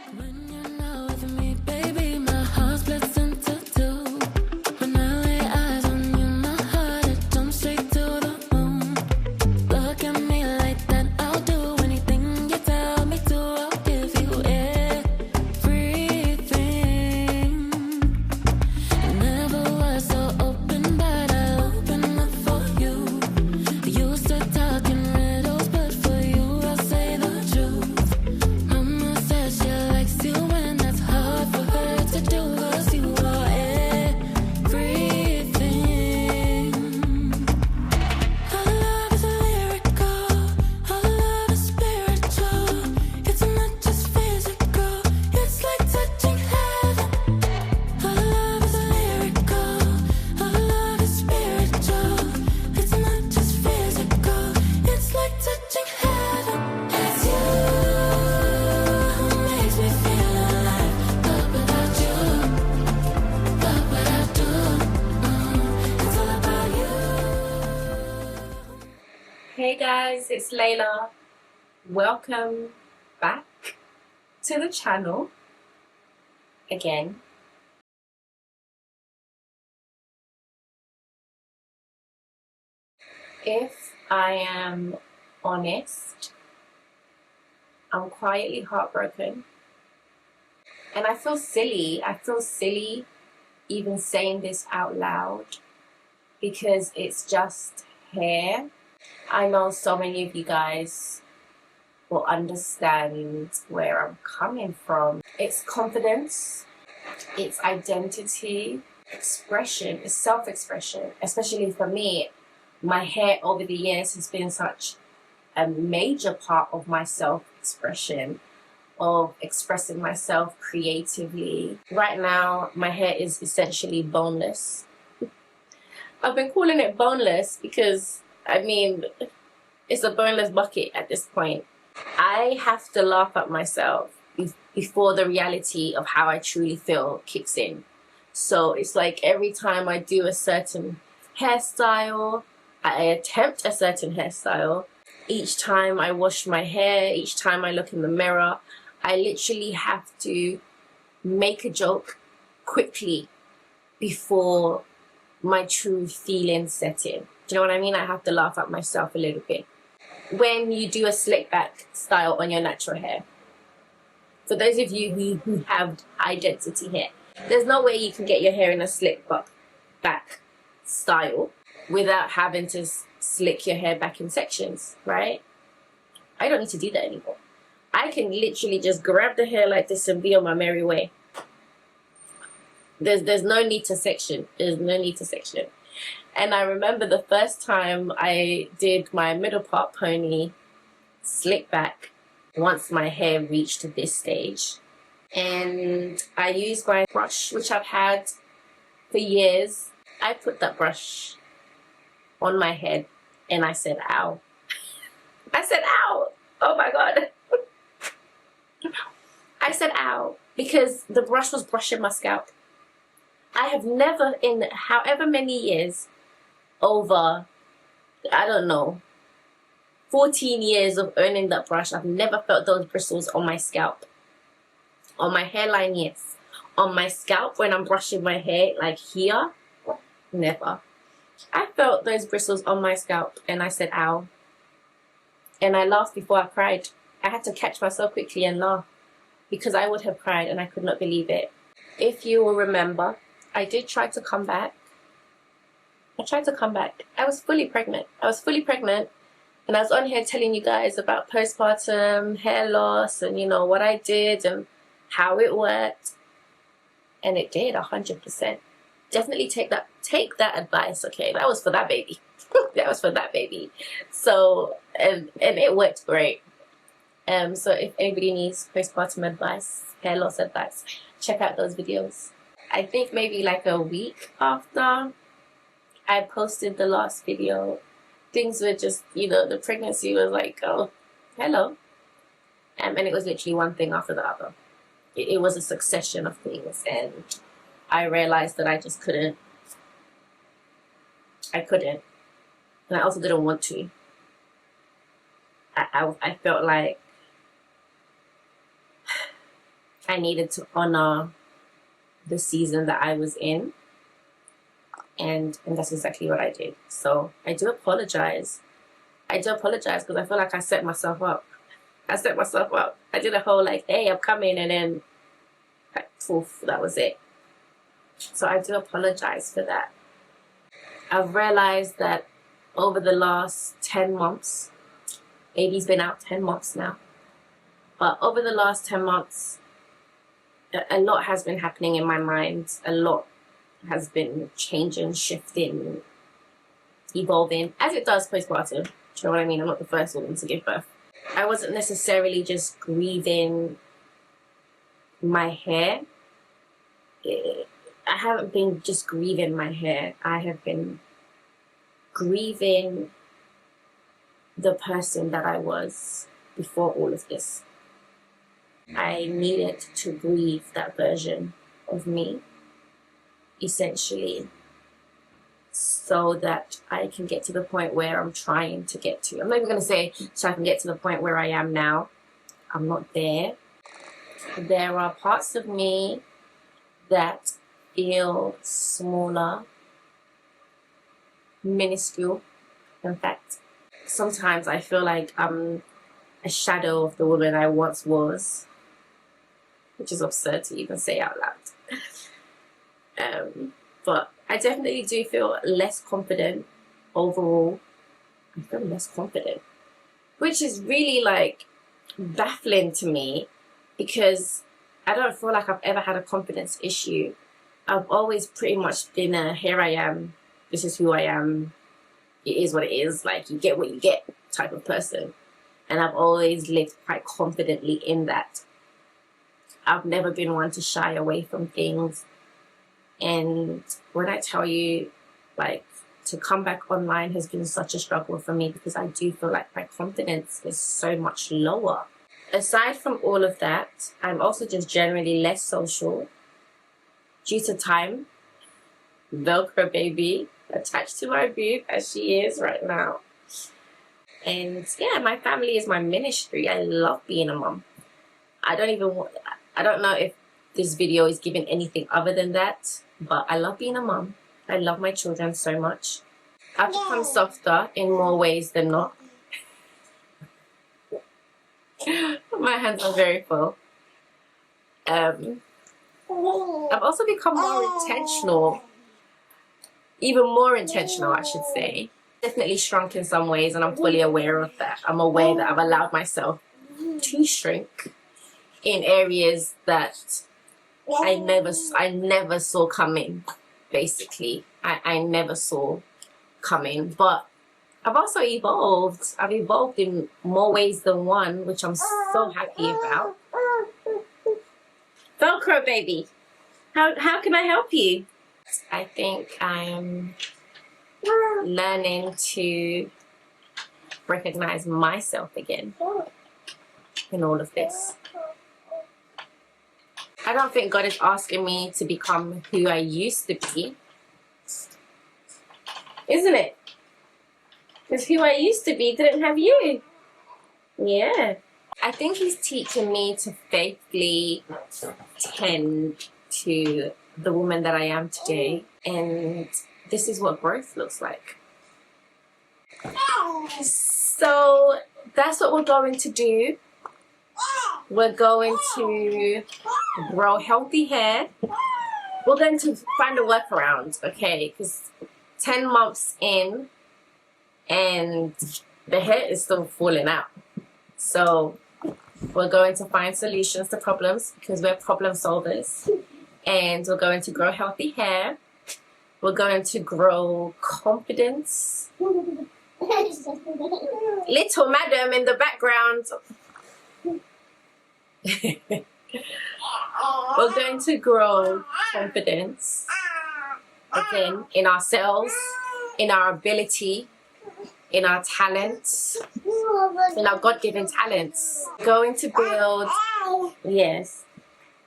When you're not with me, baby, my heart splits into two. When I lay eyes on you, my heart, it jumps straight to the moon. Look at me like that, I'll do anything you tell me to. I'll give you everything. Never was so open, but I open up for you. Used to talk in riddles, but for you, I'll say the truth. Mama says she likes you, and that's hard for her to do, 'cause you are everything. Our love is lyrical, our love is spiritual. It's not just physical, it's like touching heaven. Our love is lyrical, our love is spiritual. It's not just physical, it's like touching heaven. It's you who makes me feel alive. But without you, what would I do? It's all about you. Hey guys, it's Layla. Welcome back to the channel again. If I am honest, I'm quietly heartbroken. And I feel silly. I feel silly even saying this out loud because it's just hair. I know so many of you guys will understand where I'm coming from. It's confidence, it's identity, expression, it's self-expression. Especially for me, my hair over the years has been such a major part of my self-expression, of expressing myself creatively. Right now, my hair is essentially boneless. I've been calling it boneless because, I mean, it's a boneless bucket at this point. I have to laugh at myself before the reality of how I truly feel kicks in. So it's like every time I do a certain hairstyle, I attempt a certain hairstyle, each time I wash my hair, each time I look in the mirror, I literally have to make a joke quickly before my true feelings set in. Do you know what I mean? I have to laugh at myself a little bit. When you do a slick back style on your natural hair, for those of you who have high density hair, there's no way you can get your hair in a slick back style without having to slick your hair back in sections, right? I don't need to do that anymore. I can literally just grab the hair like this and be on my merry way. There's no need to section. There's no need to section. And I remember the first time I did my middle part pony slick back once my hair reached this stage. And I used my brush, which I've had for years. I put that brush on my head and I said, ow. I said, ow. Oh my God. I said, ow, because the brush was brushing my scalp. I have never, in however many years, over, I don't know, 14 years of owning that brush, I've never felt those bristles on my scalp. On my hairline, yes. On my scalp, when I'm brushing my hair, like here, never. I felt those bristles on my scalp and I said, ow. And I laughed before I cried. I had to catch myself quickly and laugh because I would have cried and I could not believe it. If you will remember, I did try to come back. I tried to come back. I was fully pregnant. And I was on here telling you guys about postpartum, hair loss, and you know, what I did and how it worked. And it did, 100%. Definitely take that advice, okay? That was for that baby. That was for that baby. So, and it worked great. So if anybody needs postpartum advice, hair loss advice, check out those videos. I think maybe like a week after I posted the last video, things were just, you know, the pregnancy was like, oh, hello. And it was literally one thing after the other. It was a succession of things, and I realized that I just couldn't. I couldn't. And I also didn't want to. I felt like I needed to honor the season that I was in. And that's exactly what I did. So I do apologize. I do apologize because I feel like I set myself up. I did a whole like, hey, I'm coming, and then like, poof, that was it. So I do apologize for that. I've realized that over the last 10 months, baby's been out 10 months now, but over the last 10 months, a lot has been happening in my mind. A lot has been changing, shifting, evolving, as it does postpartum. Do you know what I mean? I'm not the first woman to give birth. I wasn't necessarily just grieving my hair. I haven't been just grieving my hair. I have been grieving the person that I was before all of this. I needed to grieve that version of me, essentially, so that I can get to the point where I'm trying to get to. I'm not even going to say so I can get to the point where I am now. I'm not there. There are parts of me that feel smaller, minuscule. In fact, sometimes I feel like I'm a shadow of the woman I once was, which is absurd to even say out loud. But I definitely do feel less confident overall. I feel less confident, which is really like baffling to me because I don't feel like I've ever had a confidence issue. I've always pretty much been a here I am, this is who I am, it is what it is, like you get what you get type of person. And I've always lived quite confidently in that. I've never been one to shy away from things. And when I tell you, like, to come back online has been such a struggle for me because I do feel like my confidence is so much lower. Aside from all of that, I'm also just generally less social due to time. Velcro baby attached to my boob as she is right now. And yeah, my family is my ministry. I love being a mom. I don't know if this video is giving anything other than that, but I love being a mom. I love my children so much. I've become softer in more ways than not. My hands are very full. I've also become more intentional. Even more intentional, I should say. Definitely shrunk in some ways, and I'm fully aware of that. I'm aware that I've allowed myself to shrink in areas that I never saw coming, basically. I never saw coming. But I've also evolved. I've evolved in more ways than one, which I'm so happy about. Velcro baby, how can I help you? I think I'm learning to recognize myself again in all of this. I don't think God is asking me to become who I used to be. Isn't it? Because who I used to be didn't have you. Yeah. I think He's teaching me to faithfully tend to the woman that I am today. And this is what growth looks like. So that's what we're going to do. We're going to grow healthy hair. We're going to find a workaround, okay? Because 10 months in and the hair is still falling out. So we're going to find solutions to problems because we're problem solvers. And we're going to grow healthy hair. We're going to grow confidence. Little madam in the background. We're going to grow confidence again in ourselves, in our ability, in our talents, in our God-given talents. Going to build, yes.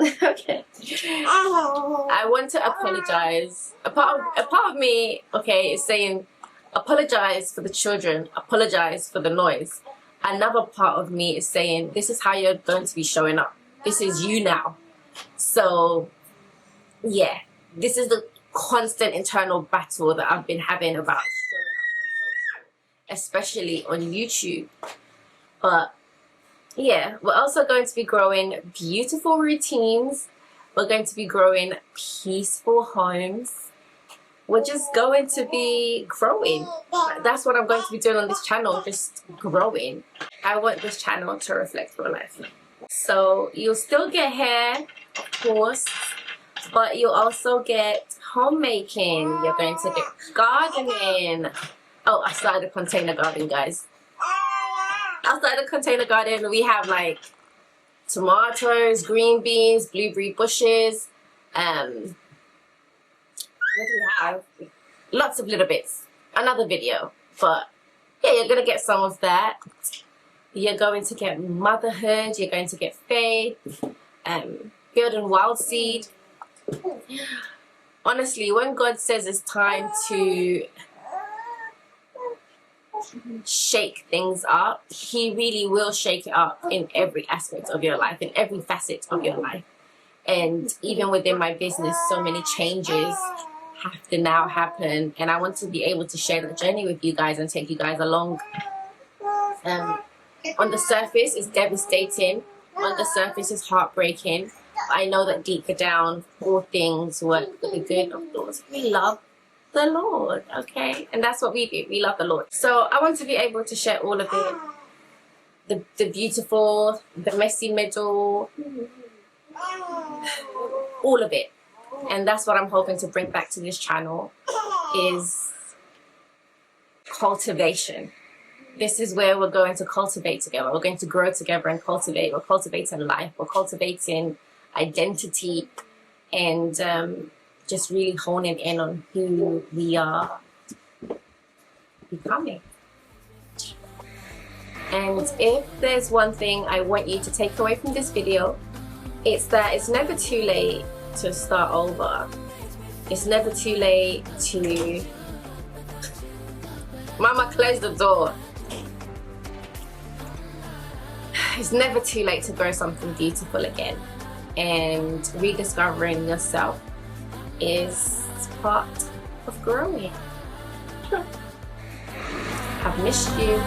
Okay. I want to apologize. A part of me, okay, is saying apologize for the children, apologize for the noise. Another part of me is saying this is how you're going to be showing up. This is you now. So yeah, this is the constant internal battle that I've been having about showing up on social, especially on YouTube. But yeah, we're also going to be growing beautiful routines. We're going to be growing peaceful homes. We're just going to be growing. That's what I'm going to be doing on this channel, just growing. I want this channel to reflect real life. So you'll still get hair, of course, but you'll also get homemaking. You're going to get gardening. Oh, I started a container garden, guys. Outside the container garden, we have like tomatoes, green beans, blueberry bushes. What do we have? Lots of little bits. Another video. But yeah, you're going to get some of that. You're going to get motherhood. You're going to get faith. Field and wild seed. Honestly, when God says it's time to shake things up, he really will shake it up in every aspect of your life, in every facet of your life. And even within my business, so many changes have to now happen, and I want to be able to share that journey with you guys and take you guys along. On the surface, it's devastating. On the surface, it's heartbreaking. I know that deeper down, all things work for the good of those we love the Lord, okay? And that's what we do. We love the Lord. So I want to be able to share all of it. The beautiful, the messy middle, all of it. And that's what I'm hoping to bring back to this channel, is cultivation. This is where we're going to cultivate together. We're going to grow together and cultivate. We're cultivating life. We're cultivating identity, and just really honing in on who we are becoming. And if there's one thing I want you to take away from this video, it's that it's never too late to start over. It's never too late to... Mama, close the door. It's never too late to grow something beautiful again. And rediscovering yourself is part of growing. I've missed you.